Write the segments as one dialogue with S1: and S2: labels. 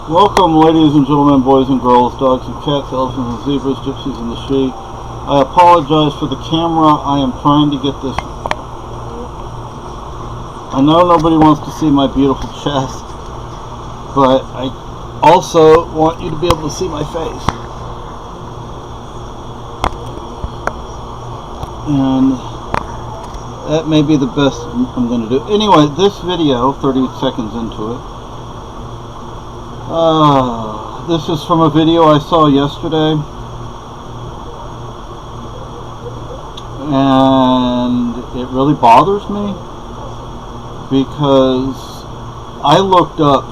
S1: Welcome, ladies and gentlemen, boys and girls, dogs and cats, elephants and zebras, gypsies and the she. I apologize for the camera. I am trying to get this. I know nobody wants to see my beautiful chest, but I also want you to be able to see my face. And that may be the best I'm going to do. Anyway, this video, 30 seconds into it, this is from a video I saw yesterday, and it really bothers me because I looked up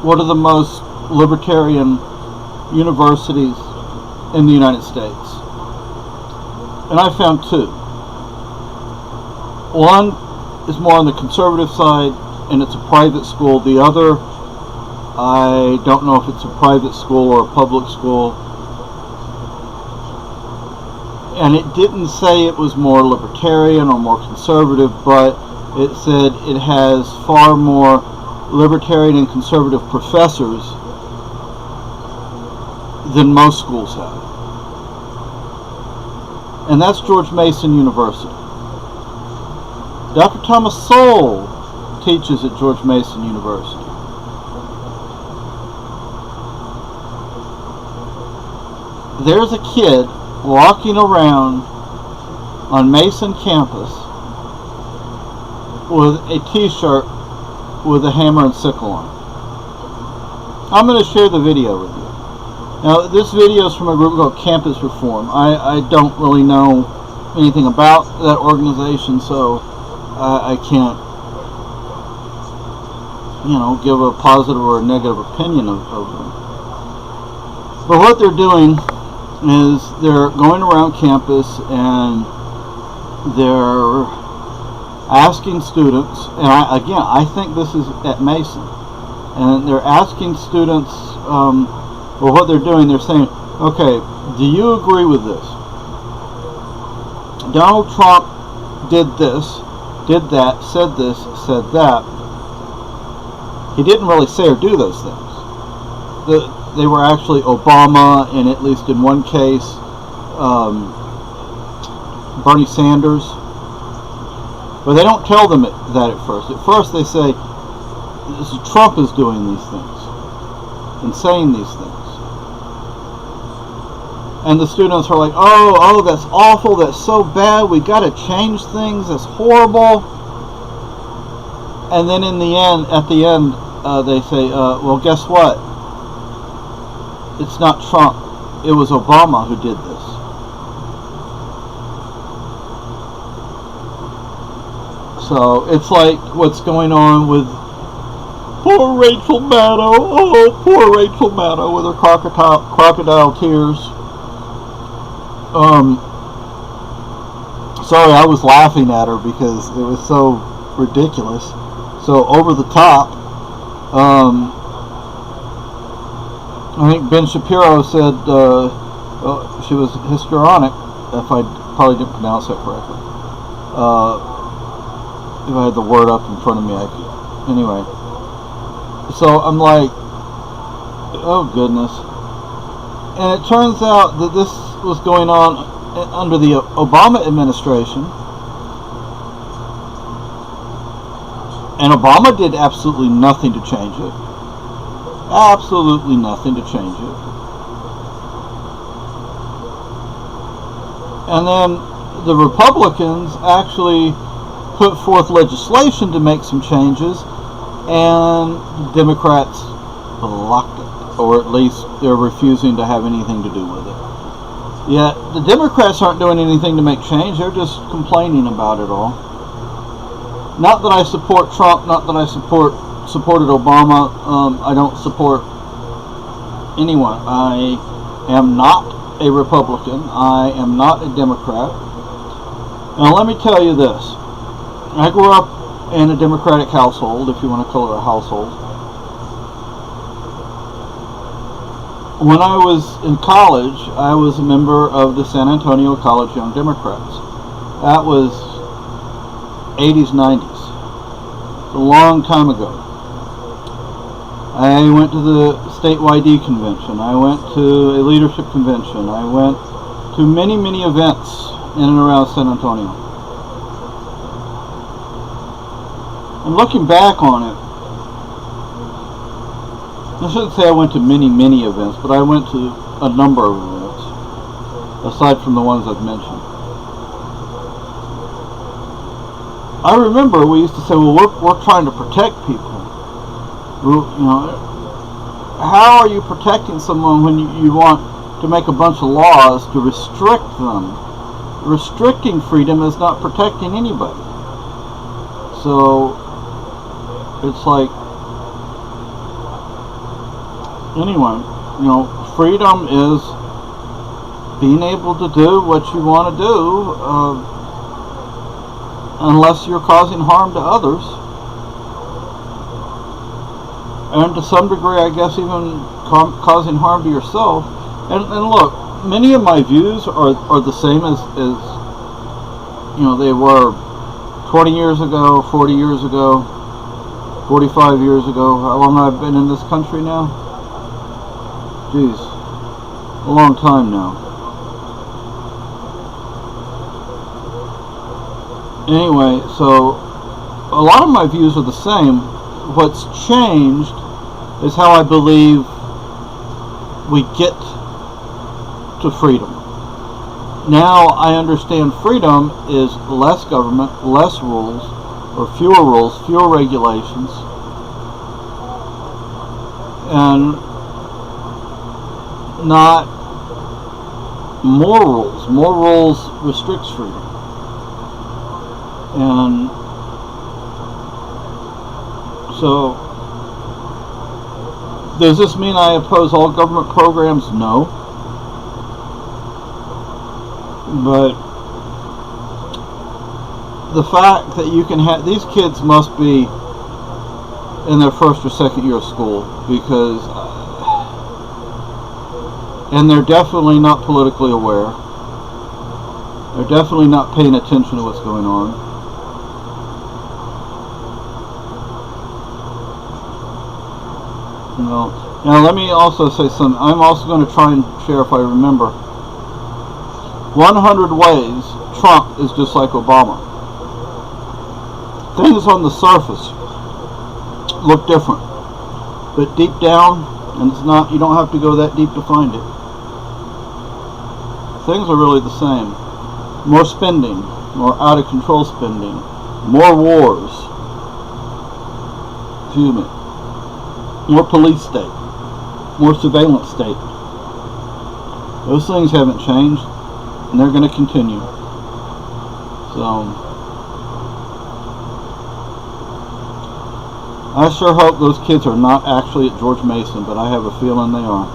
S1: what are the most libertarian universities in the United States, and I found two. One is more on the conservative side, and it's a private school. The other, I don't know if it's a private school or a public school, and it didn't say it was more libertarian or more conservative, but it said it has far more libertarian and conservative professors than most schools have, and that's George Mason University. Dr. Thomas Sowell teaches at George Mason University. There's a kid walking around on Mason campus with a t-shirt with a hammer and sickle on it. I'm going to share the video with you. Now, this video is from a group called Campus Reform. I don't really know anything about that organization, so I can't, give a positive or a negative opinion of them. But what they're doing is they're going around campus and they're asking students, and I think this is at Mason, and they're asking students, well, what they're doing, they're saying, okay, do you agree with this? Donald Trump did this, did that, said this, said that. He didn't really say or do those things. They were actually Obama, and at least in one case, Bernie Sanders. But they don't tell them that at first. At first they say, Trump is doing these things and saying these things. And the students are like, oh, that's awful, that's so bad, we got to change things, that's horrible. And then at the end, they say, well, guess what? It's not Trump, it was Obama who did this. So it's like what's going on with poor Rachel Maddow. Oh, poor Rachel Maddow with her crocodile tears. Sorry, I was laughing at her because it was so ridiculous, so over the top. I think Ben Shapiro said she was histrionic, if I probably didn't pronounce that correctly. If I had the word up in front of me, I could. Anyway, so I'm like, oh goodness. And it turns out that this was going on under the Obama administration, and Obama did absolutely nothing to change it. Absolutely nothing to change it. And then the Republicans actually put forth legislation to make some changes, and Democrats blocked it, or at least they're refusing to have anything to do with it. Yet the Democrats aren't doing anything to make change, they're just complaining about it all. Not that I support Trump, not that I supported Obama. I don't support anyone. I am not a Republican. I am not a Democrat. Now let me tell you this. I grew up in a Democratic household, if you want to call it a household. When I was in college, I was a member of the San Antonio College Young Democrats. That was 80s, 90s. a long time ago. I went to the state YD convention. I went to a leadership convention. I went to many, many events in and around San Antonio. And looking back on it, I shouldn't say I went to many, many events, but I went to a number of events, aside from the ones I've mentioned. I remember we used to say, well, we're trying to protect people. You know, how are you protecting someone when you want to make a bunch of laws to restrict them? Restricting freedom is not protecting anybody. So it's like, anyway, you know, freedom is being able to do what you want to do, unless you're causing harm to others. And to some degree, I guess, even causing harm to yourself. And look, many of my views are the same as you know, they were 20 years ago, 40 years ago, 45 years ago. How long I've been in this country now? Jeez, a long time now. Anyway, so a lot of my views are the same. What's changed is how I believe we get to freedom. Now I understand freedom is less government, less rules, or fewer regulations, and not more rules. More rules restricts freedom. And so, does this mean I oppose all government programs? No. But the fact that you can have, these kids must be in their first or second year of school, because and they're definitely not politically aware. They're definitely not paying attention to what's going on. Now let me also say something. I'm also going to try and share, if I remember, 100 ways Trump is just like Obama. Things on the surface look different, but deep down, and it's not, you don't have to go that deep to find it, things are really the same. More spending, more out of control spending, more wars, more police state, more surveillance state. Those things haven't changed, and they're going to continue. So I sure hope those kids are not actually at George Mason, but I have a feeling they are.